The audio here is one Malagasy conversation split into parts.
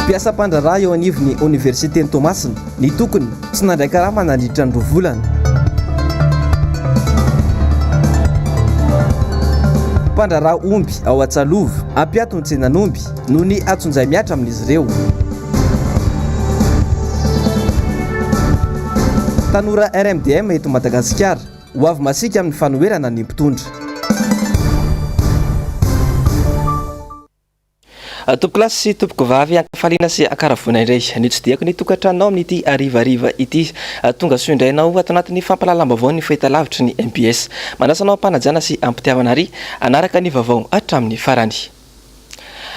Mpiasa mpandraraha eo anivon'ny Université Tomasina ny tokony tsy nandray karama nandritra ny roa volana. Mpandraraha omby ao Atsalova ampiato ny tsenan'omby noho ny atsonjay miatra amin'izy ireo. Tanora RMDM eto Madagasikara ho avy masika amin'ny fanoherana ny mpitondra. Tompoklasy sy tompoko vavy ankafaliana sy akaravona indray ny tsidihako ny tokantranao amin'ity arivariva ity tonga soa indrainao ato anatin'ny fampalalam-baovao ny fahitalavitry ny MPS manasanao ampanajana sy ampitiavana ary anaraka ny vaovao hatramin'ny farany.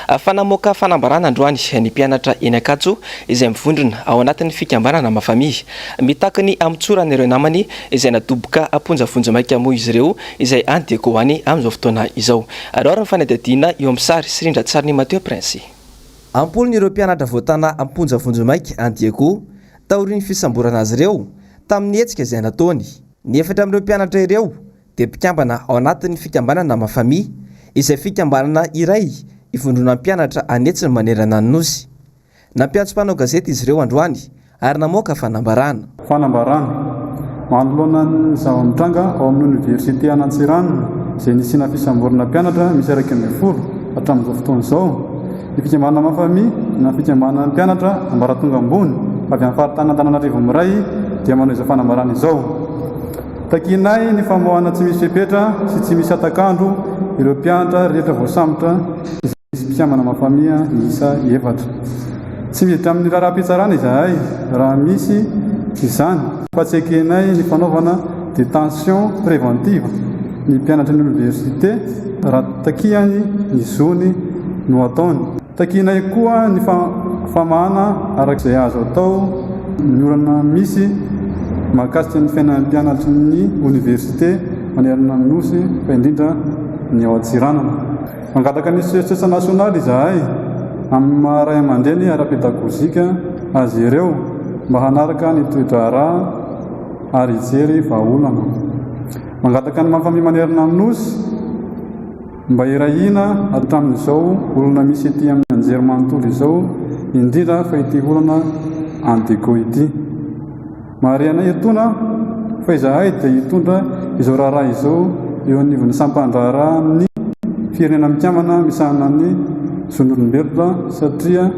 Fanamoaka fanambarana androany ny mpianatra eny Ankatso izay mivondrona ao anatin'ny fikambanana mafamia mitakiny amitsorana ireo namany izay nadoboka amponjavonjy maika moa izy ireo izay andeko hoany amin'izao fotoana izao. Ary ny fanadihadiana eo amin'ny sary sy rindratsary ny Mateo Prince. Ampolony ireo mpianatra voatana amponjavonjy maika andeko taorian'ny fisamborana azy ireo tamin'ny hetsika izay nataony. Ny efatra amin'ireo mpianatra ireo dia mpikambana ao anatin'ny fikambanana mafamia izay fikambanana iray ifondrona mpianatra anetsiny manerana ny nosy. Nampiantso mpanao gazety izy ireo androany ary namoaka fanambarana. Manoloana ny zava-mitranga ao amin'ny Université Anantsiranana izay nisina fisamborana mpianatra misy araiky ambin'ny folo hatramin'izao fotoana izao. Ny fikambanana mafamia na fikambanana mpianatra ambaratonga ambony avy amin'ny faritany Antananarivo miray dia manao izao fanambarana izao. Takinay ny famoahana tsy misy fepetra sy tsy misy atakandro ireo mpianatra rehetra voasambotra misy mpikambana mafamia miisa 7. Tsy miditra amin'ny raharaham-pitsarana izahay raha misy izany fa tsy ekenay ny fanaovana détention préventive ny mpianatra ny université raha takihany ny zony no ataony. Takinay koa ny famahana arak'izay azo atao ny olana misy mahakasika ny fiainan'ny mpianatra ny université manerana ny nosy fa indrindra ny ao Antsiranana. Mangataka ny sesesa nasionaly izahay amin'ny maharay aman-dreny ara-pedagozika azy ireo mba hanaraka ny toetra raha ary hijery vahaolana. Mangataka ny mafamia manerana ny nosy mba irahina hatramin'izao olona misy ety amin'ny anjery manontolo izao indrindra fa ity olana andeko ity. Marianay etona fa izahay dia hitondra izao raharaha izao eo anivon'ny sampandraraha ny firenena mikambana misahana ny zon'olombelona satria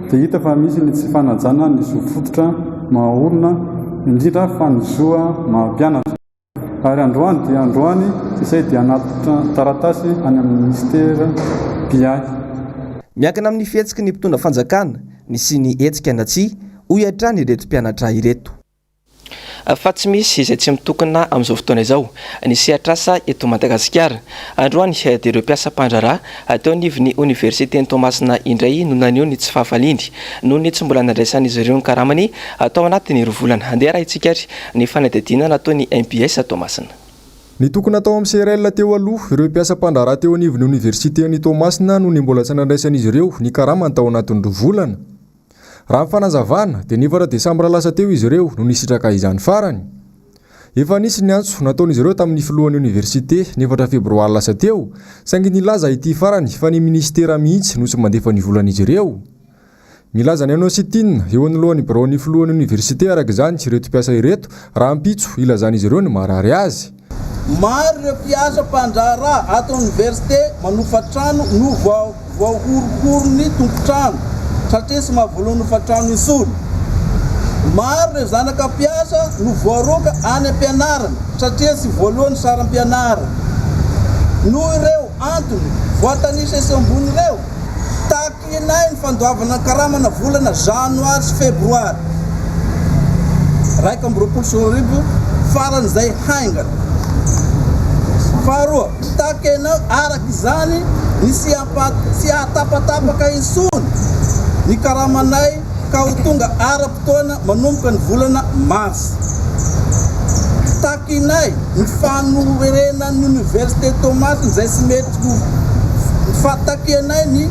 dia hita fa misy ny tsy fanajana ny zofototra mahaolona indrindra fa ny zoa mahampianatra. Ary androany dia androany izay dia anaty taratasy any amin'ny ministera PIA. Miankina amin'ny fihetsiky ny mpitondra fanjakana ny sy ny hetsika anatsy ho hiatrany ireto mpianatra ireto. Fa tsy misy izay tsy mitokana amin'izao fotoana izao ny sehatrasa eto Madagasikara. Androany dia ireo mpiasa mpandraraha atao anivon'ny Université Tomasina indray no naneo ny tsy fahafalindy noho ny tsy mbola nandraisan'izy ireo ny karamany atao anatin'ny roa volana. Andeha raha itsika ary ny fanadihadiana nataon'ny MPS Tomasina. Ny tokony atao amin'ny CRL teo aloha ireo mpiasa mpandraraha teo anivon'ny Université ny Tomasina noho ny mbola tsy nandraisan'izy ireo ny karama tao anatin'ny roa volana. Raha fanazavana dia ny 9 Desambra lasa teo izy ireo no nisitraka izany farany. Efa nisy ny antso nataon'izy ireo tamin'ny filohan'ny université ny 4 Febroary lasa teo saingy nilaza ity farany fa ny ministera mihitsy no tsy mandefa ny volan'izy ireo. Milaza ny anositina eo anolohan'ny baron'ny filohan'ny université araka izany ireto mpiasa ireto raha ampitso ilazan'izy ireo ny marary azy. Maro ireo mpiasa mpandraraha ato université manofa trano no voahorokorony tompotrano satria sy mahavoaloha nofa trano isolo. Maro ireo zanaka mpiasa no voaroka any am-pianarana satria sy voalohany saram-pianarana. Noho ireo antony voatanisa isy ambony ireo takinay ny fandoavana karamana volana janoary sy febroary 2024 farany izay haingana. Faharoa takinay araka izany ny sy atapatapaka isony ny karamanay ka ho tonga ara-potoana manomboka ny volana mars. Takinay ny fanorenan'ny Université Tomasina izay sy mety fatakinay ny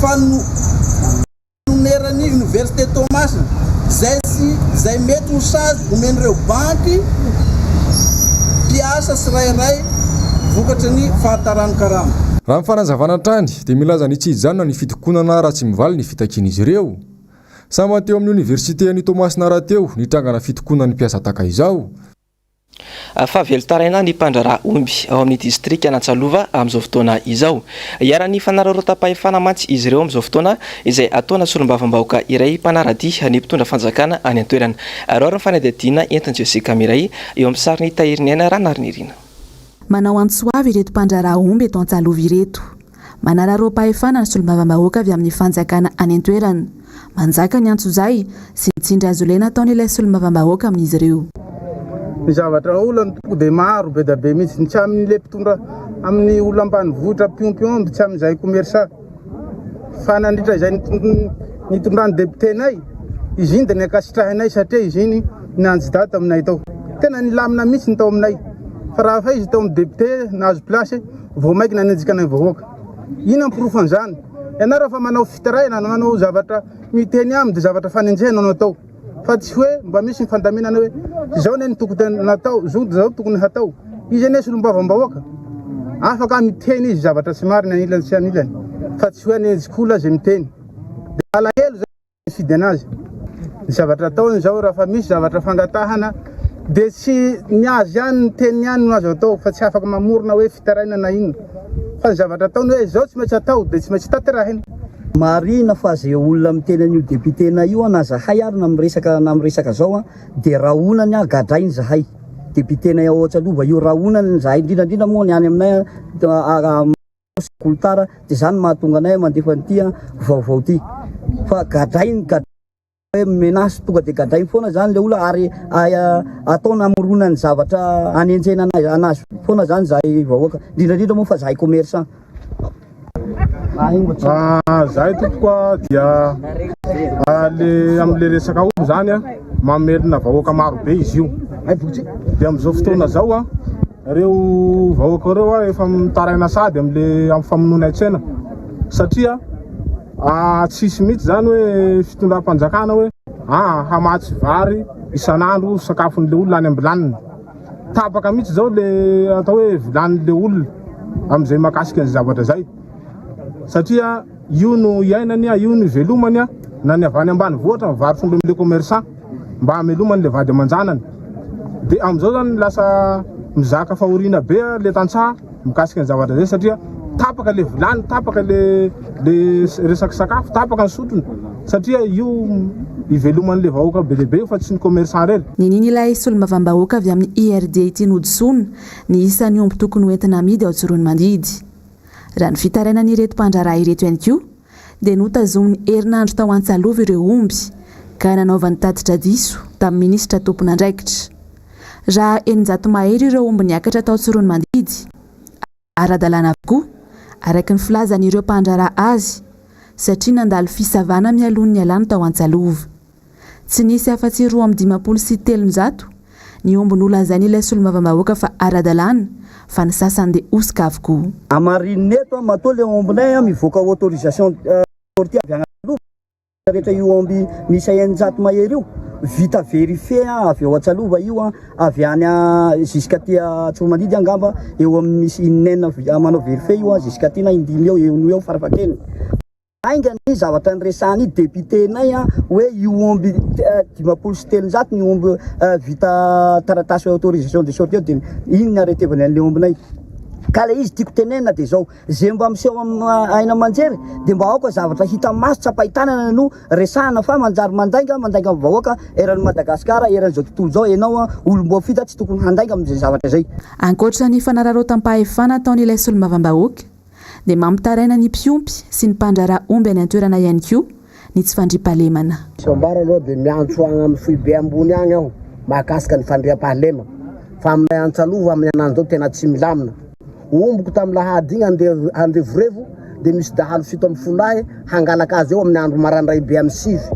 fanoneran'ny Université Tomasina izay mety ho sazy omen'ireo banky mpiasa sy rairay vokatra ny fahatarany karama. Raha ny fanazavana trany dia milaza ny tsy hijanona ny fitokonana raha tsy mivaly ny fitakian'izy ireo. Sama teo amin'ny Université ny Tomasina rahateo nitrangana fitokonany mpiasa taka izao. Fa velotaraina ny mpandrara omby ao amin'ny distrika Natsalova amin'izao fotoana izao. Iara-ny fanararaotam-pahefana mantsy izy ireo amin'izao fotoana izay ataona solombavambahoaka iray mpanaradia ny mpitondra fanjakana any an-toerana. Ary ny fanadihadiana entin Jessica Miray eo amin'ny sariny Tahiriniana Ranarynirina. Manao antsoavy ireto mpandrara omby eto Antsalova ireto. Manararaoam-pahefana ny solombavambahoaka avy amin'ny fanjakana any an-toerana. Manjaka ny antso izay sy mitsindry azo lena ataon'ilay solombavambahoaka amin'izy ireo. Ny zavatra olona toko dia maro be da be mihitsy tsy amin'ilay mpitondra amin'ny olona ambanivohitra piompiomby tsy amin'izay komersa fa nandritra izay nitondrany députénay izy iny dia niakasitrahanay satria izy iny nanjidata aminay tao tena nilamina mihitsy ny tao aminay fa raha fa izy tao amin'ny député nahazo place vao maiky nanenjika anay vahoaka ino ampirofan' izany ianareo fa manao fitaraina manao zavatra miteny aminy dia zavatra fanenjehana anao tao fa tsy hoe mba misy fandaminana hoe zao ne ny tokony natao zao tokony hatao izy ane solombavambahoaka afaka miteny izy zavatra tsy marina anilany sy anilany fa tsy hoe anenjik'olona zay miteny dia alahelo zay fidy anazy ny zavatra ataony zao raha fa misy zavatra fangatahana dia tsy niazy ihany ny teny ihany no azo atao fa tsy afaka mamorona hoe fitaraina na ino fa ny zavatra ataony hoe zao tsy maintsy atao dia tsy maintsy taterahina. Marina fa zay olona miteny an'io députéna io na zahay ary na miresaka zao dia rahonany gadrainy zahay députéna ao Antsalova io rahonany zahay indrindra moa ny any aminay kolotara dia zany mahatonga anay mandefa nyty vaovao ty fa gadrainy hoe menasy tonga dia gadrainy foana zany le olona ary ataona amorona ny zavatra anenjena anazy foana zany zahay vahoaka indrindra moa fa zahay commerçant. Zahay tokoa dia le amin'le resaka omby zany mamelona vahoaka maro be izy io dia amin'izao fotoana zao reo vahoaka reo efa mitaraina sady amin'ny famonoana an-tsena satria tsisy mihitsy zany hoe fitondram-panjakana hoe hamatsy vary isan'andro sakafon'le olona any ambilaniny tapaka mihitsy zao le atao hoe vilanin'le olona amin'izay mahakasika ny zavatra zay satria io no iainany io no velomany na ny avany ambany voatra mivarotry omby amin'le commerçant mba hamelomany le vady aman-janany dia amin'izao zany lasa mizaka fahoriana be le tantsaha mikasika ny zavatra zay satria tapaka le vilany tapaka le resaky sakafo tapaka ny sotrony satria io iveloman'le vahoaka be lehibe fa tsy ny commerçant rely. Nininy ilay solombavambahoaka avy amin'ny IRD ity nodisona ny isan'ny omby tokony hoentina amidy ao Antsirony Mandidy. Raha ny fitarainany ireto mpandraraha ireto ihany koa dia notazomin'ny herinandro tao Antsalova ireo omby ka nanaovany tatitra diso tamin'ny minisitra tompon'andraikitra. Raha eninjato mahery ireo omby niakatra tao Antsirony Mandidy ara-dalàna avokoa araka ny filazan'ireo mpandraraha azy satria nandalo fisavana mialohan'ny alàny tao Antsalova. Tsy nisy afa-tsy 2,3 ny omby nolazainy ilay solombavambahoaka fa ara-dalàna fa ny sasany dia osika avokoa. Amarinina eto matoa le ombinay mivoaka autorisation sortie avy Antsalova rehetra io omby misy 100 mahery io vita vérifié avy ao Antsalova io avy any jusqu'à ty Antsirony Mandidy angamba eo amin'ny misy inenina manao vérifié io jusqu'à ty na indimy eo farafakely. Ainga ny zavatra nyresany députénay hoe io omby 300 ny omby vita taratasy autorisation de sortie dia iny ny aretevany an'le ombinay ka le izy tiako tenenina dia zao zay mba miseho aina manjery dia mba aoka zavatra hita maso tsy ampahitanana no resahana fa manjary mandainga vahoaka eran'ny Madagasikara eran'izao tontolo zao ianao olom-boafita tsy tokony handainga amin'izay zavatra zay. Ankoatra ny fanararotam-pahefana ataon'ilay solombavambahoaka dia mampitaraina ny mpiompy sy ny mpandraraha omby any an-toerana ihany koa ny tsy fandriam-pahalemana. Sombara aloha dia miantso agny amin'ny foibe ambony agny aho mahakasika ny fandriam-pahalema fa aminay Antsalova amin'ny anandro zao tena tsy milamina. Omboko tamin'ny lahady igny andevo revo dia misy dahalo 7 hangalaka azy eo amin'ny andro marandray be amin'ny 7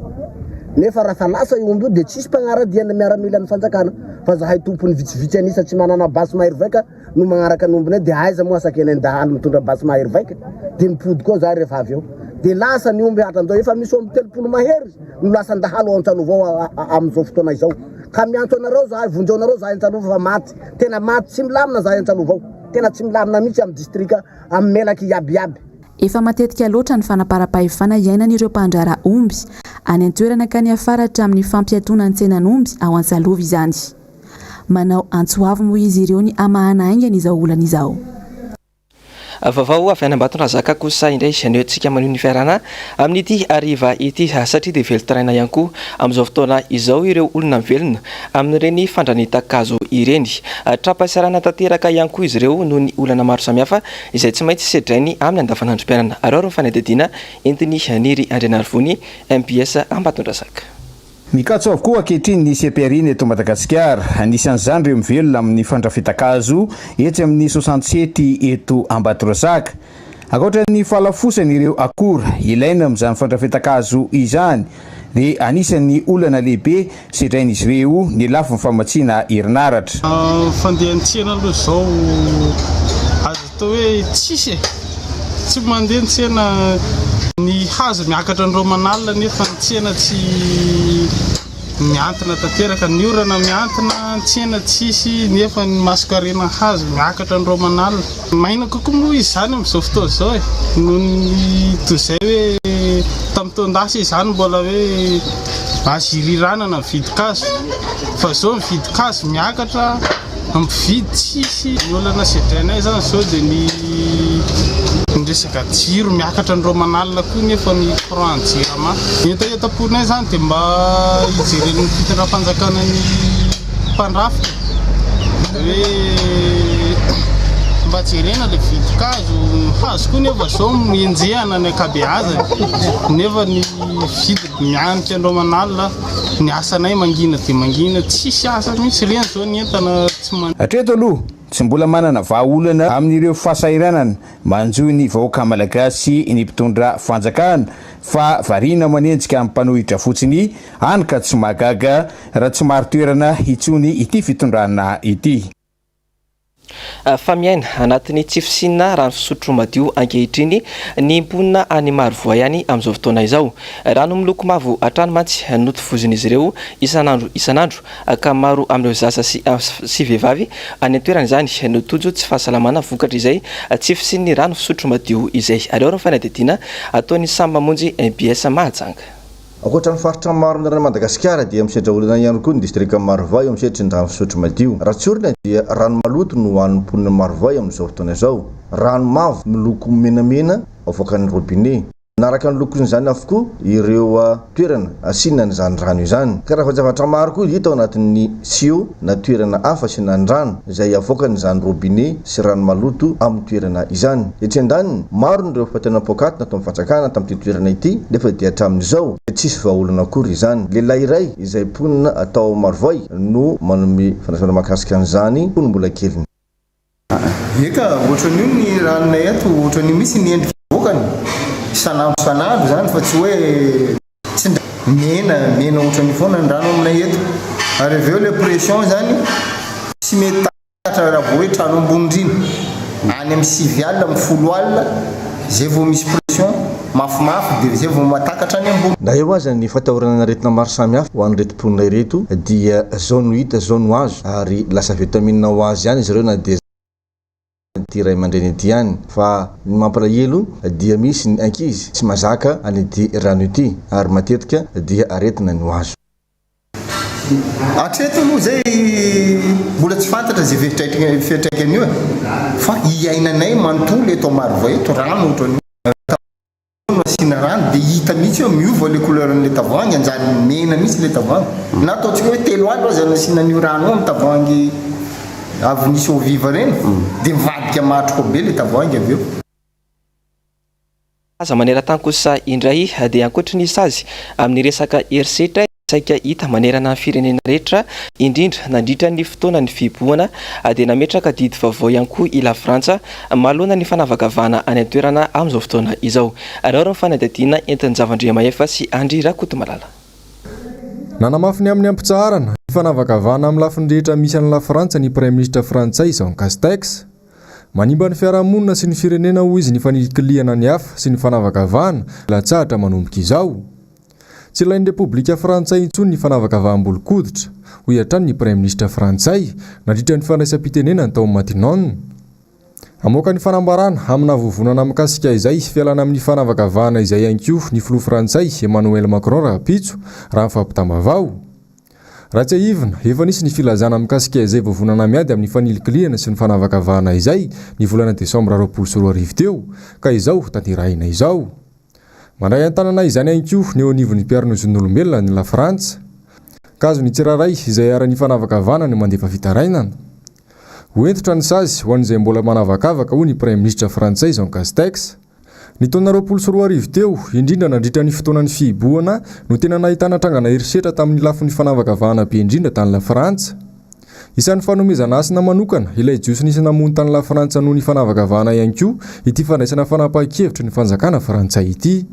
nefa raha fa lasa io omby io dia tsisy mpagnaradiana miaramila ny fanjakana fa zahay tompony vitsivitsy anisa tsy manana basy mahery vaika no magnaraka ny ombinay dia aiza moa sakena ny dahalo mitondra basy mahery vaika dia mipody koa zahay rehefa avy eo dia lasa ny omby hatran'izao efa misy omby 30 mahery no lasa ndahalo ao Antsalova ao amin'izao fotoana izao ka miantso anareo zahay vonjeo anareo zahay Antsalova fa maty tena maty tsy milamina zahay Antsalova ao tena tsy milamina mihitsy amin'ny distrika amin'ny melaky iabiaby. Efa matetika loatra ny fanaparam-pahefana iainan'ireo mpandrara omby any an-toerana ka ny afaratra amin'ny fampiatoana ny tsenan'omby ao Antsalova izany. Manao antsoavo moa izy ireo ny amahana aingana izao olana izao. Vavao avy any Ambatondrazaka kosa indray antsika maneho ny fiarana amin'ity ariva ity satria dia velotaraina ihany koa amin'izao fotoana izao ireo olona mivelona amin'ireny fandranita-kazo ireny. Trapasarana tanteraka ihany koa izy ireo noho ny olana maro samihafa izay tsy maintsy sedrainy amin'ny andavanandrom-piainana. Ary ny fanadihadiana entiny Niry Andrianarivony MPS Ambatondrazaka. Mikatso avokoa ankehitriny ny CPRI eto Madagasikara. Anisan'izany ireo mivelona amin'ny fandrafetan-kazo etsy amin'ny 67 eto Ambatondrazaka. Ankoatra ny falafosany ireo akora ilaina amin'izany fandrafetan-kazo izany dia anisan'ny olana lehibe sedrain'izy ireo ny lafiny famatsiana herinaratra. Fandehantsena aloha izao azo atao hoe tsisy tsy mandeha ny tsena ny hazo miakatra ny romanalina nefa ny tsena tsy miantona tanteraka, ny orana miantona, ny tsena tsisy nefa ny maskarena hazo miakatra ny romanalina. Maina kokoa moa izany amin'izao fotoana izao noho ny toy izay hoe tamin'ny taon-dasa izany mbola hoe azo iriranana mividy kazo fa izao mividy kazo miakatra mividy tsisy. Ny olana sedrainay izany izao dia ny resaka jiro miakatra ny romanalina koa nefa ny courant jirama. Ny enta-ponay izany dia mba hijereny ny fitondram-panjakana ny mpandrafitra hoe mba jerena ilay vidy-kazo hazo koa nefa izao mienjehana ny ankabeazany nefa ny vidy mianitra ny romanalina. Ny asanay mangina dia mangina, tsisy asa mihitsy ireny izao ny entana tsy hatreto aloha tsy mbola manana vahaolana amin'ireo fahasairanana manjoy ny vahoaka malagasy ny mpitondra fanjakana fa variana manenjika amin'ny mpanohitra fotsiny any ka tsy mahagaga raha tsy maro toerana hitsony ity fitondrana ity. Fa miaina anatin'ny tsy fisinina rano fisotro madio ankehitriny ny mponina any Marivoa ihany amin'izao fotoana izao. Rano miloko mavo hatrany mantsy no tifozon'izy ireo isan'andro ka maro amin'ireo zasa sy vehivavy any an-toerana izany no tojo tsy fahasalamana vokatra izay tsy fisin'ny rano fisotro madio izay. Ary ny fanadihadiana ataon'ny samy mamonjy MPS Mahajanga. Ankoatra ny faritra maro ny Madagasikara dia misedra olana ihany koa ny distrika Marivoa eo misedra ny rano fisotro madio. Raha tsy orina dia rano maloto no hoan'ny mponina Marivoa amin'izao fotoana izao. Rano mavo miloko menamena avoakan'ny robinet. Naraka ny lokon'izany avokoa ireo toerana asinana izany rano izany. Ka raha zavatra maro koa hita ao anatin'ny sio na toerana hafa asinana rano izay avoakan'izany robinet sy rano maloto amin'ny toerana izany. Etsy andaniny maro ny ireo mpatena pokaty natao mifanjakana tamin'ity toerana ity nefa dia hatramin'izao tsisy vahaolana akory izany. Lehilahy iray izay mponina atao Marivoa no manome fanazavana mahakasika an'izany no mbola keliny. Eka ohatran'io ny ranonay eto ohatran'io misy ny endrika avoakany sanandro zany fa tsy hoe tsy mena ohatran'io foana ny rano aminay eto. Ary aveo le pression zany tsy mety tatra raha vao hoe trano ambony rino any amin'ny 9 alina amin'ny 10 alina zay vao misy pression mafimafy dia zay vao matakatra any ambony. Na eo aza ny fatahorana aretina maro samihafa ho an'ireto mponina ireto dia zao no hita zao no azo ary lasa vitamine ho azy ihany izy ireo na dia ty ray aman-dreny ity ihany. Fa ny mampalahelo dia misy ny ankizy tsy mazaka any ity rano ity ary matetika dia aretina ny ho azo. Hatreto moa zay mbola tsy fantatra zay fiatraikany io fa iainanay manontolo eto Marivoa eto rano ohatrany asina rano dia hita mihitsy eo miova le couleur'le tavoahangy anjany mena mihitsy le tavoahangy. Na ataontsika hoe 3 andro aza nasina an'io rano io amin'ny tavoahangy avy nisy ao viva reny dia mivadika matroka be le tavoahangy avy eo. Aza maneran-tany kosa indray dia ankoatra nisy azy amin'ny resaka herisetra saika hita manerana ny firenena rehetra indrindra nandritra ny fotoana ny fibohana dia nametraka didy vaovao ihany koa ila Frantsa mahalona ny fanavakavahana any an-toerana amin'izao fotoana izao. Ary ny fanadihadiana entin'ny Zavandriamahefa sy Andry Rakotomalala. Nanamafiny amin'ny ampitsaharana ny fanavakavahana amin'ny lafiny rehetra misy any la Frantsa ny Prime Ministre frantsay Jean Castex. Manimba ny fiarahamonina sy ny firenena hoy izy ny fanikiliana ny hafa sy ny fanavakavahana latsahatra manomboka izao. Tsy ilain'ny Repoblika Frantsay intsony ny fanavakavahambolon-koditra hoy hatrany ny Prime Ministre frantsay nandritra ny fandraisam-pitenena ny tao Matignon. Amoaka ny fanambarana amina vovonana mikasika izay fialana amin'ny fanavakavahana izay ihany koa ny filoha frantsay Emmanuel Macron raha pitso raha fampitambavao. Raha tsy ahivina efa nisy ny filazana mikasika izay vovonana miady amin'ny fanilikiliana sy ny fanavakavahana izay ny volana Desambra 2024 teo ka izao tanterahina izao. Mandray an-tanana izany ihany koa ny eo anivon'ny mpiara-nozon'olombelona ny La Frantsa. Kazo ny tsiraray izay ara ny fanavakavahana ny mandefa fitarainana. Hoentitra ny sazy ho an'izay mbola manavakavaka ho ny Premier Ministre Frantsay Jean Castex. Ny taona 2024 teo, indrindra nandritra ny fotoanan'ny fihibohana no tena nahitana trangana herisetra tamin'ny lafin'ny fanavakavahana be indrindra tany La Frantsa. Isan'ny fanomezana asina manokana ilay jiosy nisy namono tany La Frantsa noho ny fanavakavahana ihany koa ity fandraisana fanapahan-kevitra ny fanjakana Frantsay ity.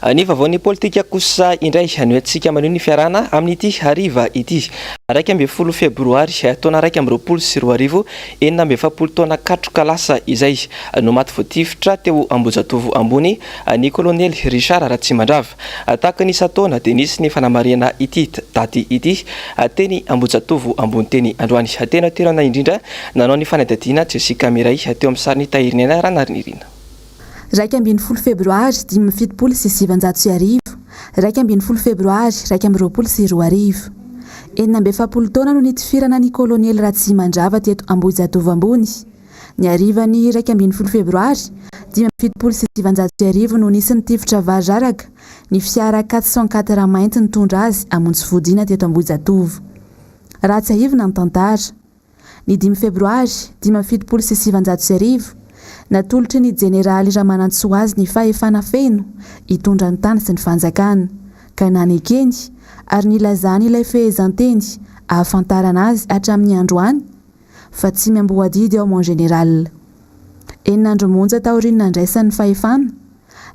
Ny vavaon'ny politika kosa indray ny antsika maneho ny fiarana amin'ity hariva ity. 12 febroary taona 2024 7 taona katroka lasa izay no maty voatifitra teo Ambohijatovo ambony ny kolonely Richard Ratsimandrava. Tahaka ny taona dia nisy ny fanamarihana ity daty ity teny Ambohijatovo ambony teny androany. Tena toerana indrindra nanao ny fanadihadiana Jessica Miray teo amin'ny sariny tahirinena Ranarinirina. 12 febroary 2024 12 febroary 2024 7 taona no nitifirana ny kolonely Ratsimandrava teto Ambohijatovo ambony. Ny arivany 12 febroary 2024 no nisy nitifitra vararaka ny fiara 404 mainty nitondra azy amonjy fodiana teto Ambohijatovo. Ratsy ahivina ny tantara. Ny 5 febroary 2024 natolotry ny jeneraly Ramanantsoa azy ny fahefana feno hitondra ny tany sy ny fanjakana ka nanekeny ary nilazany ilay fehezanteny ahafantarana azy hatramin'ny androany fa tsy miamboadidy ao mon général. 9 andro monja taoriana nandraisan'ny fahefana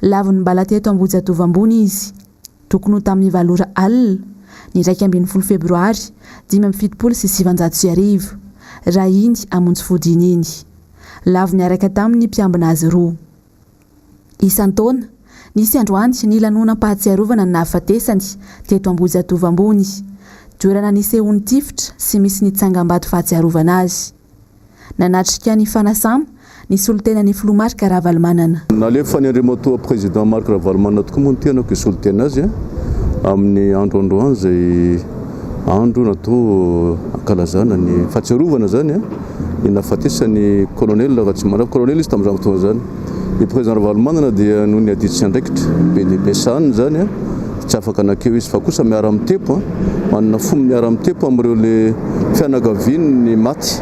lavony mbala teto Ambohijatovo ambony izy tokony ho tamin'ny valora alina ny 12 febroary 2024 raha iny amonjy fodiny iny. Lavony araka tamin'ny mpiambina azy roa. Isan-taona nisy androany ny lanonam-pahatsiarovana ny nahafatesany teto Ambohijatovo ambony, toerana nisehony tifitra sy misy nitsangam-bato fahatsiarovana azy. Nanatrika ny fanasana ny solotenan'ny filoha Marc Ravalomanana. Nalefa ny Andriamatoa président Marc Ravalomanana tokoa moa ny tenako isolotena azy amin'ny andro izay andro natao ankalazana ny fahatsiarovana zany ny nahafatesany kolonely Ratsimandrava. Kolonely izy tamin'izany fotoana zany. Ny président Ravalomanana dia noho ny adiditsy andraikitra be dia be saniny zany tsy afaka nakeo izy fa kosa miara amin'ny tempo manana fomba miara amin'ny tempo amin'ireo le fianakaviany ny maty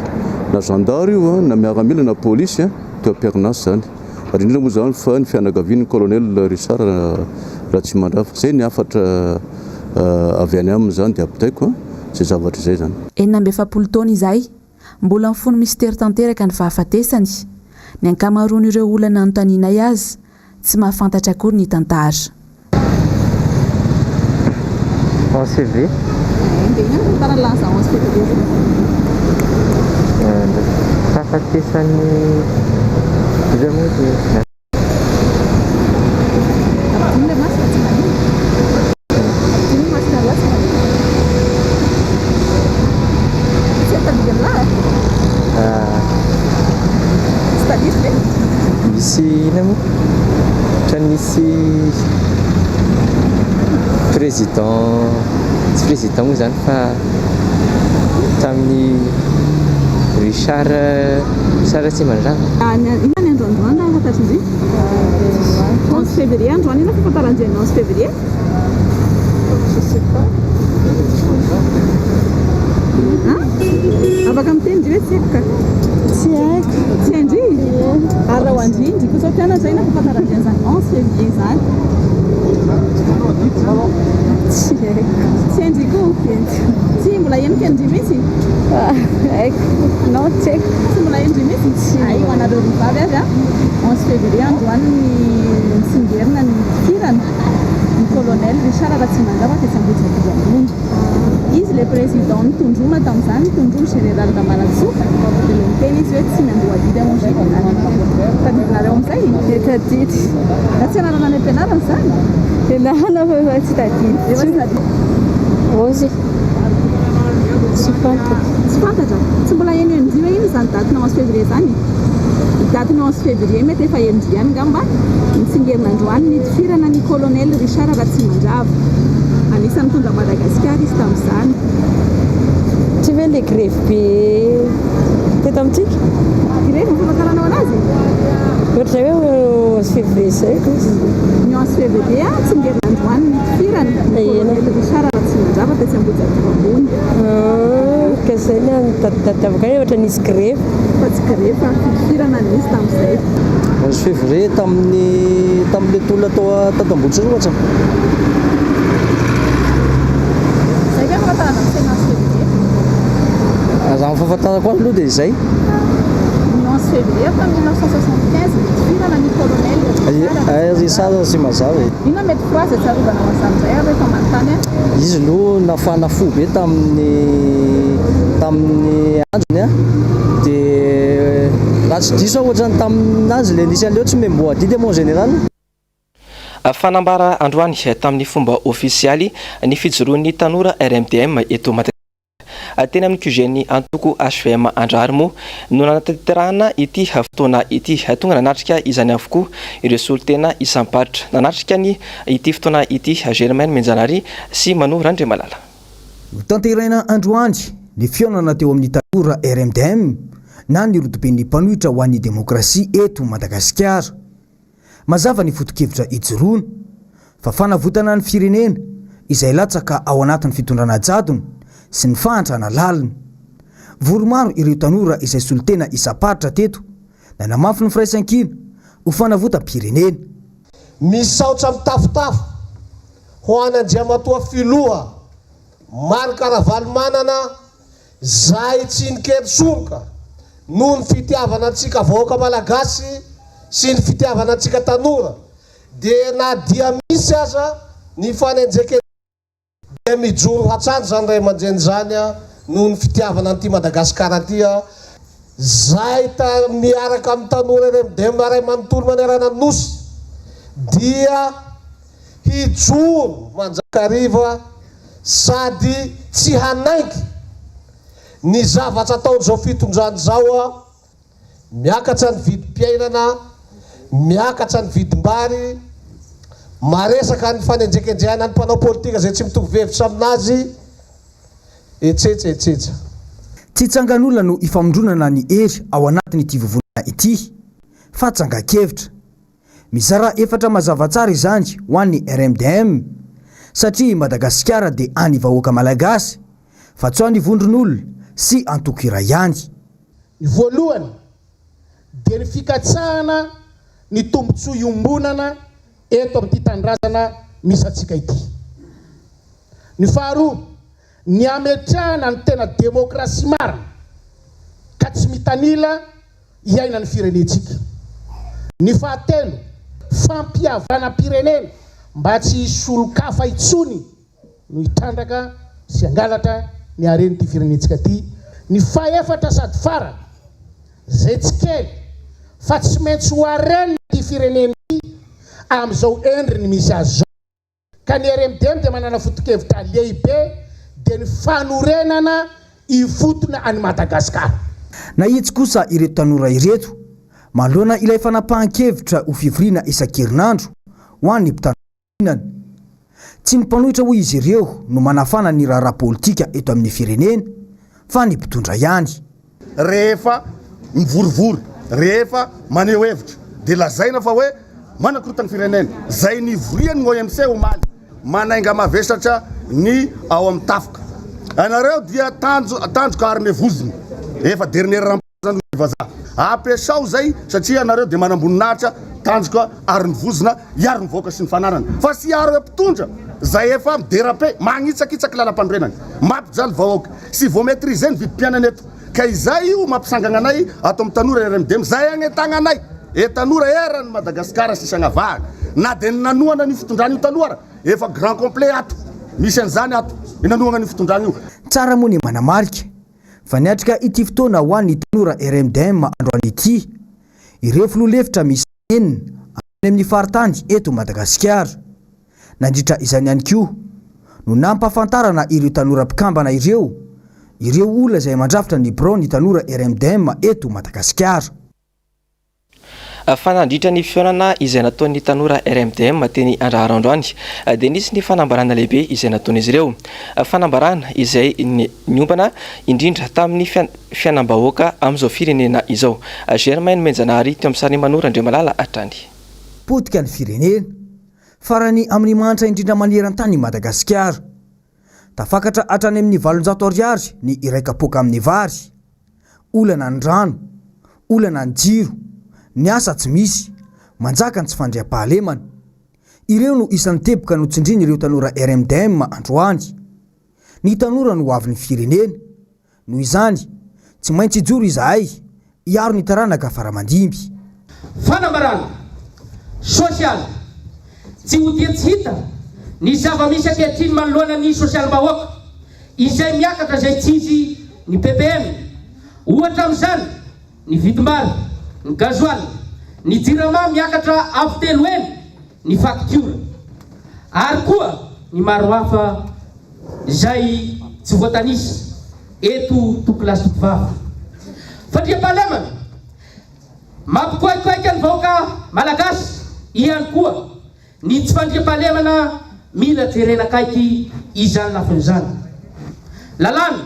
na gendarme io na miaramila na polisy teo am-piarinasy zany. Ary indrindra moa zany fa ny fianakaviany kolonely Richard Ratsimandrava. Zay ny afatra avy any aminy zany dia ampitaiko zay zavatra izay zany. 70 taona izay mbola mifono mystera tanteraka ny fahafatesany. Ny ankamaroan'ireo olana anontanianay azy tsy mahafantatra akory ny tantara. CV fahafatesany misy inamo misy président tsy président moa zany fa tamin'ny Richard Ratsimandrava. Ina ny androandroana fantatry izy 11 février androany ina fahafantaran'izay 11 février afaka mitendry hoe tsy haiko tsy haindry ary raha ho andrindry kosa mpianatra zay na fahafantaran'izay zany 11 février zany tsy haindry koa tsy mbola henoko andry mihitsy non tsy haiko tsy mbola endry mihitsy ay ho anareo rivavy avy 11 février androany ny tsingerina ny firana ny colonel Richard Ratsimandrava teto Ambohijatovo ambony. Izy le président nitondrona tamin'izany nitondrona général Ramanantsoa dia le miteny izy hoe tsy miamboadidy amin'ny général. Tadidinareo amin'izay tadidy na tsy anarana any am-pianarana zany ianarana fa tsy tadidy efa tsy tadidy ozy Tsy fantatra. Tsy mbola eny enjiva iny zany daty 11 février zany. Daty 11 février mety efa enjiany ngamba. Nitsingerin-androany nitifirana ny colonel Richard Ratsimandrava. Anisan'ny tondra Madagasikara izy tamin'izany. Tsy ve le grève be teto amintsika? Grève ny famakaranao anazy? Ohatra hoe 11 février zay ny 11 février tsingerin-androany nitifirana ny colonel Richard Ratsimandrava tetsy Ambohijatovo ambony. Ka zay ny taditadiavaka ny ohatra nisy grève. Fa tsy grève fa fitifirana nisy tamin'izay. 11 février tamin'le tolona tato Ambohidranohatra. Zay ka fahafantarana ny 11 février. Raha ny fahafantarako azy aloha dia izay. Ny 11 février fa 1975 nitifirana ny colonel Richard sy mazava. Ina mety phrase tsarovana ho azan'izay ary rehefa manontany a? Izy aloha nafana fo be tamin'ny androny a. Dia raha tsy diso ohatrany taminazy le nisy an'ileo tsy memboa didy mon général. Fanambara androany tamin'ny fomba ofisialy ny fijoroan'ny tanora RMDM eto Madagasikara. Teny amin'ny QG-ny antoko HVM Andrary moa no nanatanterahana ity fotoana ity tonga nanatrika izany avokoa ireo solotena isampatra nanatrika ny ity fotoana ity Germaine Menjanary sy Mano Randriamalala. Tanterahina androany ny fionana teo amin'ny tanora RMDM na ny rodoben'ny mpanohitra ho an'ny demokrasia eto Madagasikara. Mazava ny foto-kevitra ijoroana fa fanavotana ny firenena izay latsaka ao anatin'ny fitondrana jadony sy ny fahantrana lalina. Voromaro ireo tanora izay solotena isapatra teto na namafy ny firaisan-kina ho fanavota-pirenena. Misaotra mitafotafo ho any Andriamatoa Filoha Marc Ravalomanana zay tsy nikely soroka noho ny fitiavana antsika vahoaka malagasy sy ny fitiavana antsika tanora dia na dia misy aza ny fanenjeke dia mijoro hatrany zany ray aman-dreny zany a noho ny fitiavana an'ity Madagasikara aty a zay miaraka amin'ny tanora RMDM ray manontolo manerana nosy dia hijoro manjakariva sady tsy hanaiky ny zavatra ataony zao fitondrany zao a miakatra ny vidim-piainana miakatra ny vidim-bary maresaka ny fanenjekendrehana ny mpanao politika zay tsy mitovy hevitra aminazy etsetsa. Tsy tsangan'olona no ifamondronana ny hery ao anatiny ity vovonana ity fa tsangan-kevitra. Mizara efatra mazava tsara izany ho an'ny RMDM satria Madagasikara dia any vahoaka malagasy fa tsy ho an'ny vondron'olona sy antokira ihany. Ny voalohany dia ny fikatsahana ny tombontsoa iombonana eto amin'ity tandrazana misy atsika ity. Ny faharoa, ny ametrahana ny tena demokrasia marina ka tsy mitanila iaina ny firenentsika. Ny fahatelo, fampiavana pirenena mba tsy hisolo-kafa itsony no hitrandraka sy angalatra ny aren'ity firenentsika ity. Ny fahaefatra sady fara zay tsy kely fa tsy maintsy ho arenina ity firenena ity amin'izao endriny misy azy zao. Ka ny RMDM dia manana foto-kevitra lehibe dia ny fanorenana ifotona any Madagasikara. Na itsy kosa ireto tanora ireto manoloana ilay fanapahan-kevitra ho fivoriana isan-kerinandro ho an'ny mpitandronana. Tsy ny mpanohitra ho izy ireo no manafana ny raharaha politika eto amin'ny firenena fa ny mpitondra ihany. Rehefa mivorivory, rehefa maneho hevitra dia lazaina fa hoe manakorotana firenena zay ny voriany ny OMC omaly manainga mavesatra ny ao amin'ny tafoka. Anareo dia tanjoka arme voziny efa dernier rampazany vazaha ampiasao zay satria anareo dia manamboninahitra tanjoka ary ny vozina iaro ny voaka sy ny fanarana fa sy iaro mpitondra zay efa miderape magnitsakitsaky lalam-pandrenany mampijaly vahoaka sy voametrize ny vidim-piainana eto ka izay io mampisangana anay ato amin'ny tanora RMDM zay agnetagna anay tanora erany Madagasikara sy sagnavaha na dia nanoana ny fitondrany io taloara efa grand complet ato misy an'izany ato nanoana ny fitondrany io. Tsara moa ny manamarika fa niatrika ity fotoana ho an'ny tanora RMDM androany ity ireo filoha-lefitra misy enina any amin'ny faritany eto Madagasikara. Nandritra izany ihany koa no nampahafantarana ireo tanora mpikambana ireo ireo olona izay mandrafitra ny bro ny tanora RMDM eto Madagasikara. Fanandritra ny fionana izay nataon'ny tanora RMDM teny Andraharandroany dia nisy ny fanambarana lehibe izay nataon'izy ireo. Fanambarana izay niompana indrindra tamin'ny fianam-bahoaka amin'izao firenena izao. Germaine Menjanary teo amin'ny sary manora Andriamalala Atrany. Potika ny firenena farany amin'ny manitra indrindra maneran-tany Madagasikara. Tafakatra hatrany amin'ny 700 ariary ny iray kapoaka amin'ny vary. Olana ny rano, olana ny jiro, ny asa tsy misy, manjaka ny tsy fandriam-pahalemana. Ireo no isan'ny teboka no tsindriny ireo tanora RMDM androany. Ny tanora no avin'ny firenena, noho izany tsy maintsy ijoro izahay hiaro ny taranaka faramandimby. Fanambarana sosial tsy ho dia tsy hita ny zava-misy ankehitriny manoloana ny sosial bahoaka izay miakatra izay tsy izy ny PPM. Ohatra amin'izany ny vidim-bary, ny gasoil, ny jirama miakatra avy telo eny ny facture, ary koa ny maro hafa izay tsy voatanisa eto tokolasy tokovava. Fandriam-pahalemana mampikoaikoaika ny vahoaka malagasy ihany koa ny tsy fandriam-pahalemana mila jerena kaiky izany lafin'izany. Lalàna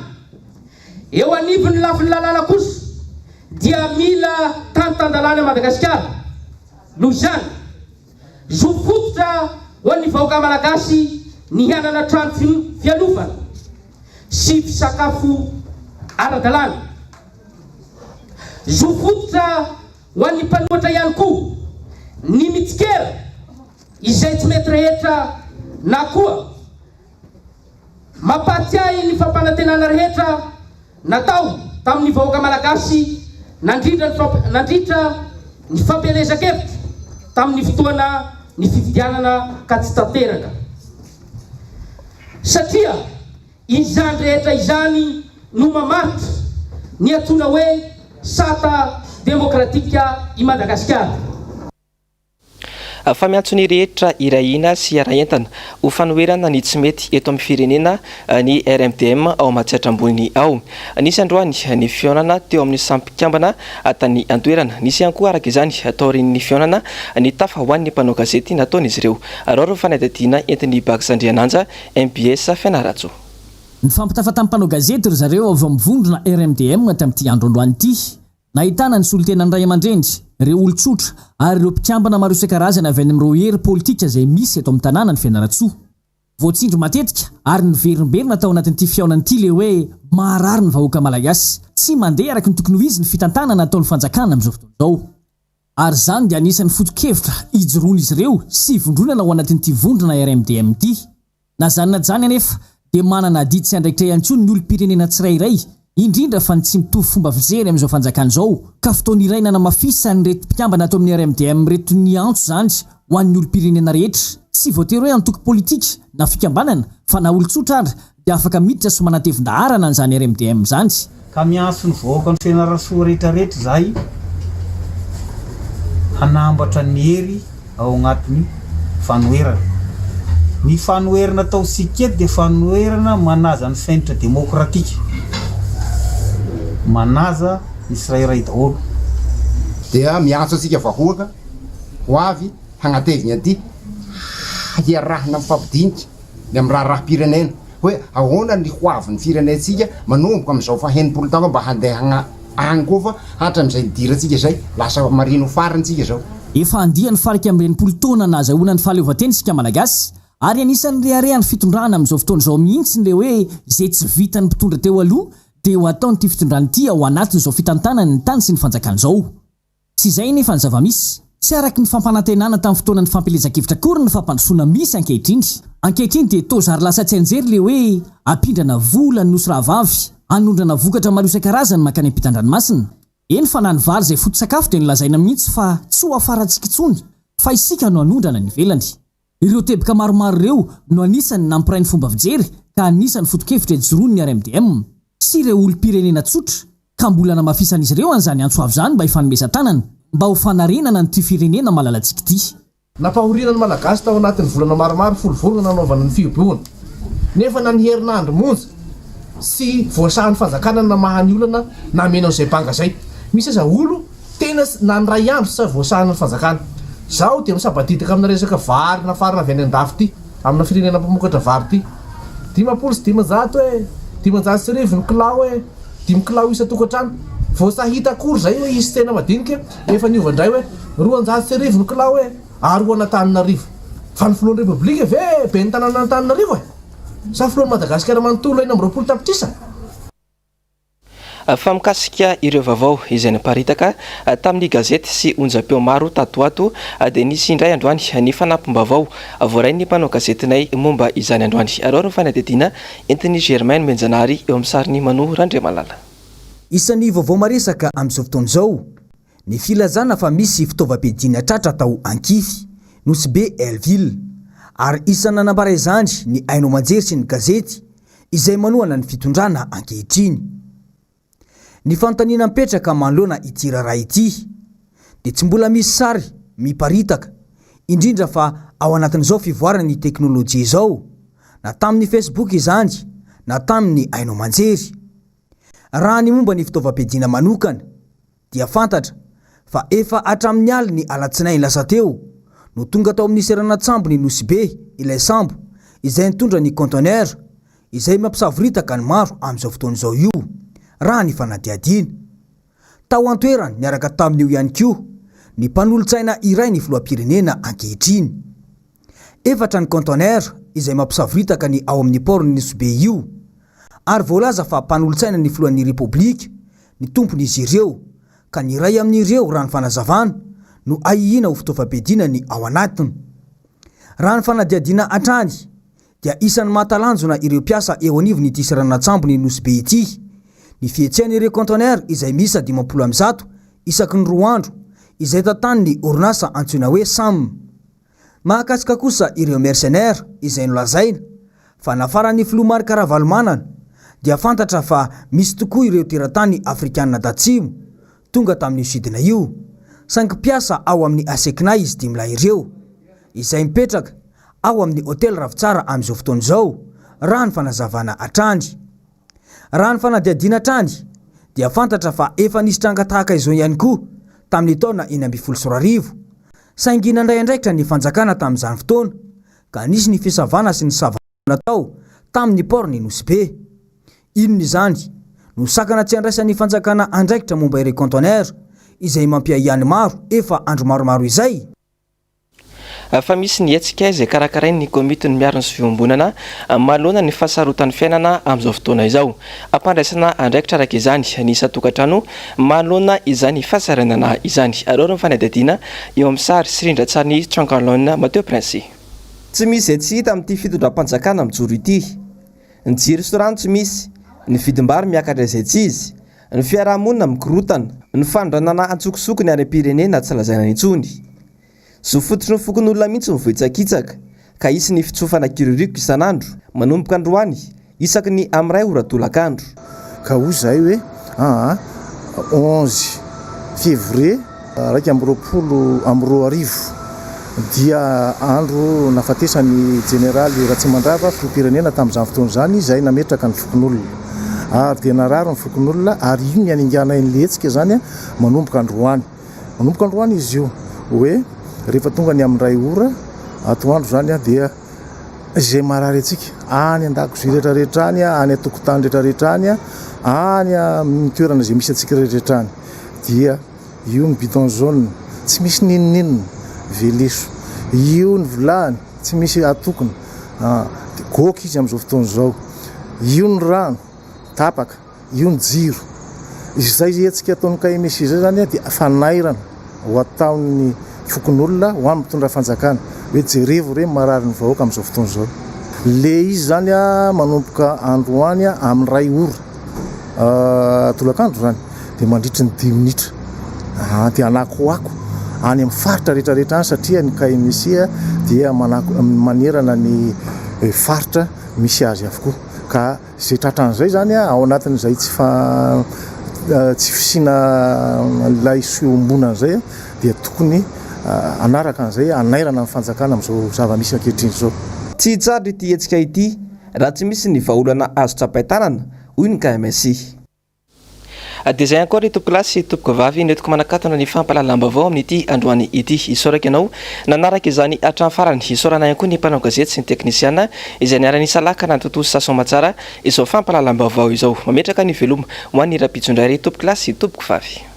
eo anivon'ny lafin'ny lalàna kosa dia mila tantandalàna Madagasikara. Noho izany zofototra ho an'ny vahoaka malagasy ny hanana trano fialofana sy fisakafo ara-dalàna. Zofototra ho an'ny mpanoatra ihany koa ny mitsikera izay tsy mety rehetra na koa mampatsiahy ny fampanantenana rehetra natao tamin'ny vahoaka malagasy nandritra ny fampielezan-kevitra tamin'ny fotoana ny fifidianana ka tsy tanteraka. Satria izany rehetra izany no mamaritra ny antsoina hoe sata demokratika i Madagasikara. Fa miantso ny rehetra irahina sy araentana ho fanoherana ny tsy mety eto amin'ny firenena ny RMDM ao mahatsiatra ambony ao. Nisy androany ny fionana teo amin'ny sampikambana tany antoerana. Nisy ihany koa araka izany taorin'ny fionana ny tafa ho an'ny mpanao gazety nataon'izy ireo. Rao fanadadiana entin'ny Bakisandriananja MPS Fianaratso. Ny fampitafa tamin'ny mpanao gazety ry zareo avy mivondrona RMDM tamin'ity androandroany ity. Nahitana ny solotenan'ny Ray aman-dreny, ireo olon-tsotra ary ireo mpikambana maro isan-karazany avy any amin'ireo hery politika izay misy eto amin'ny tanàna ny Fianaratsoa. Voatsindro matetika ary ny verimberina tao anatin'ity fiaonan'ity le hoe maharary ny vahoaka malagasy, tsy mandeha araka ny tokony ho izy ny fitantanana ataon'ny fanjakana amin'izao fotoana izao. Ary izany dia anisan'ny foto-kevitra ijoroan'izy ireo sy vondronana ao anatin'ity vondrona RMDM ity. Na zany na jany anefa dia manana didy sy andraikitra ihany koa ny olom-pirenena tsirairay, indrindra fa ny tsy mitovy fomba fijery amin'izao fanjakana izao ka fotoana iray nanamafisany reto mpikambana ato amin'ny RMDM reto ny antso zany ho an'ny olom-pirenena rehetra, tsy voatery hoe antoko politika na fikambanana fa na olon-tsotra ary dia afaka miditra sy manatevin-daharana an'izany RMDM zany. Ka miantso ny vahoaka ny Fianarantsoa rehetrarehetra zahay hanambatra ny hery ao agnatin'ny fanoherana. Ny fanoherana ataosika eto dia fanoherana manaza ny fenitra demokratika, manaza ny tsirairay daholo. Dia miantso asika vahoaka ho avy hagnatevina aty hiarahana mifampidinika ny amin'ny raha-pirenena hoe ahoana ny hoavin'ny firenentsika manomboka amin'izao faha-20 taona mba handeha agny koa fa hatramin'izay nidirantsika izay lasa marino farintsika zao. Efa andiany farika amin'ny 20 taona nahazahoana ny fahaleovantena isika malagasy ary anisan'ny reharehan'ny fitondrana amin'izao fotoana izao mihitsy le hoe zay tsy vitan'ny mpitondra teo aloha dia ho ataon'ity fitondrana ity ao anatin'izao fitantanana ny tany sy ny fanjakana izao. Tsy izay nefa ny zava-misy, tsy araky ny fampanantenana tamin'ny fotoana ny fampelezan-kevitra kory ny fampandrosoana misy ankehitriny. Ankehitriny dia toa zary lasa tsy anjery le hoe ampindrana vola ny nosy rahavavy, anondrana vokatra maro isan-karazany makany am-pitan-dranomasina. Eny fa na ny vary izay foto-tsakafo dia nilazaina mihitsy fa tsy ho afarantsika intsony fa isika no anondrana ny ivelany. Ireo teboka maromaro ireo no anisany nampiray ny fomba fijery ka anisany foto-kevitra ijoroan'ny RMDM sy ireo olom-pirenena tsotra ka mbola namafisan'izy ireo an'izany antso avy izany mba hifanomezan-tanana mba ho fanarenana nyity firenena malalantsika ity. Nampahoriana ny malagasy tao anatin'ny volana maromaro folovolana nanaovana ny fiompiana nefa na ny herinandro monja sy voasahan'ny fanjakana na mahany olana na menao zay banga zay misy aza olo tena na nyray andro sa voasahan'ny fanjakana zaho dia misabaditaka amina resaka vary na farina avy any andafy ty amina firenena mpamokatra vary ty 10 sy 10 hoe 10 sy rivo ny kilao hoe 5 kilao isa tokantrano voasahita akory zay hoe izy tena madinika efa niovandray hoe 200 sy rivo ny kilao hoe aroana Antananarivo fa ny filohan'ny repoblika ve be ny tanàna Antananarivo sa filohan'ny Madagasikara manontolo eny amby 20 tapitrisa. Fa mikasika ireo vaovao izay niparitaka tamin'ny gazety sy onjam-peo maro tatoato dia nisy indray androany ny fanampim-baovao voaray ny mpanao gazetinay momba izany androany arao ny fanadidina entin'ny Germaine Menjanary eo amin'ny sariny Mano Randriamalala. Isan'ny vaovao maresaka amin'izao fotoana izao ny filazana fa misy fitaovam-piadiana tratra tao Ankify nosy be Elville ary isan'ny nanambara izany ny Ainao Manjery sy ny gazety izay manohana ny fitondrana ankehitriny. Ny fanontaniana mipetraka manoloana ity raharaha ity dia tsy mbola misy sary miparitaka indrindra fa ao anatin'izao fivoarana ny teknôlôjia izao na tamin'ny Facebook izany na tamin'ny Ainao Manjery. Raha ny momba ny fitaovam-piadiana manokana dia fantatra fa efa hatramin'ny alina ny alatsinainy lasa teo no tonga tao amin'ny seranatsambo ny nosy be ilay sambo izay nitondra ny conteneur izay mampisaviritaka ny maro amin'izao fotoana izao io raha ny fanadiadiana. Tao antoerany niaraka tamin'io ihany koa ny mpanolontsaina iray ny filoham-pirenena ankehitriny. Efatra ny conteneur izay mampisaviritaka ny ao amin'ny port ny nosy be io ary voalaza fa mpanolontsaina ny filohan'ny repoblika ny tompony izy ireo ka ny iray amin'ireo raha ny fanazavana no ahihina ho fitaovam-piadiana ny ao anatiny. Raha ny fanadiadiana hatrany dia isan'ny mahatalanjona ireo mpiasa eo anivony ity seranatsambo ny nosy be ity ny fihetsehan'ireo conteneur izay misa 50 isaky ny 2 andro izay tatan'ny orinasa antsoina hoe SAM. Mahakasika kosa ireo mercenaire izay nolazaina fa nafaran'ny Filomary Karavalomanana dia fantatra fa misy tokoa ireo teratany Afrikanina Datsimo tonga tamin'ny sidina io saingy mpiasa ao amin'ny asekina izy 10 ireo izay mipetraka ao amin'ny hôtel ravitsara amin'izao fotoana izao raha ny fanazavana hatrany. Raha ny fanadiadiana hatrany dia fantatra fa efa nisy tranga tahaka izao ihany koa tamin'ny taona 2014 saingy nandray andraikitra ny fanjakana tamin'izany fotoana ka nisy ny fisavana sy ny savana tao tamin'ny port ny nosy be. Inona izany no sakana tsy andraisan'ny fanjakana andraikitra momba ireo conteneur izay mampiahiany maro efa andro maromaro izay. Fa misy ny hetsika izay karakarainy ny komity ny miaro ny sy fiombonana manoloana ny fahasarotan'ny fiainana amin'izao fotoana izao. Ampandraisana andraikitra araka izany ny isa-tokantrano manoloana izany fahasaranana izany. Arao ny fanadadiana eo amin'ny sary Sirindra-tsany Trankalona Mateo Prince. Tsy misy izay tsy hita amin'ity fitondram-panjakana mijoro ity. Ny jiro sy rano tsy misy, ny vidim-bary miakatra izay tsy izy, ny fiarahamonina mikorotana, ny fandranana antsokosokony any am-pirenena tsy lazaina intsony. Zo fototra ny fokon'olona mihitsy mivoitsakitsaka ka isy ny fitsofana kiririako isan'andro manomboka androany isaky ny amiray oratolak'andro. Ka hoy zay hoe 11 février 2020 dia andro nafatesany generaly Ratsimandrava filoham-pirenena tamin'izany fotoana izany izay nametraka ny fokon'olona ary dia nararo ny fokon'olona ary io ny aningana an'le hetsika zany manomboka androany. Manomboka androany izy io hoe rehefa tonga ny amin'ny ray ora atoandro zany dia izay marary atsika any an-dakozia rehetrarehetra any any atokotany rehetrarehetra any any amin'ny toerana izay misy atsika rehetrarehetra any dia io ny bidon jaune tsy misy ninoninona veleso, io ny vilany tsy misy atokona goka izy amin'izao fotoana izao, io ny rano tapaka, io ny jiro izay atsika ataon'ny KMS izay zany dia fanairana ho ataon'ny fokon'olona ho amin'ny mitondra fanjakana hoe jerevo re marary ny vahoaka amin'izao fotoana izao. Le izy zany manomboka androany amin'ny ray ora tolakandro zany dia mandritry ny 10 minitra dia anakoako any amin'ny faritra rehetrarehetra any satria ny KMS dia manerana ny faritra misy azy avokoa ka izay tratran'izay zany ao anatin'izay tsy fisina lay fiombonana zay dia tokony anaraka an'izay anairana ny fanjakana amin'izao zava-misy ankehitriny izao. Tsy hitsara ity hetsika ity raha tsy misy ny vahaolana azo tsapain-tanana hoy ny KMSI. Dia zay encore ny tompoko lasy tompoko vavy netiko manakatona ny fampalalambavao amin'ity androany ity isoraka ianao nanaraka izany hatramin'ny farany isorana ihany koa ny mpanao gazety sy ny teknisiana izay niarany salaka na tontolo sasomatsara izao fampalalambavao izao mametraka ny veloma ho an'ny rapitsondray tompoko lasy tompoko vavy.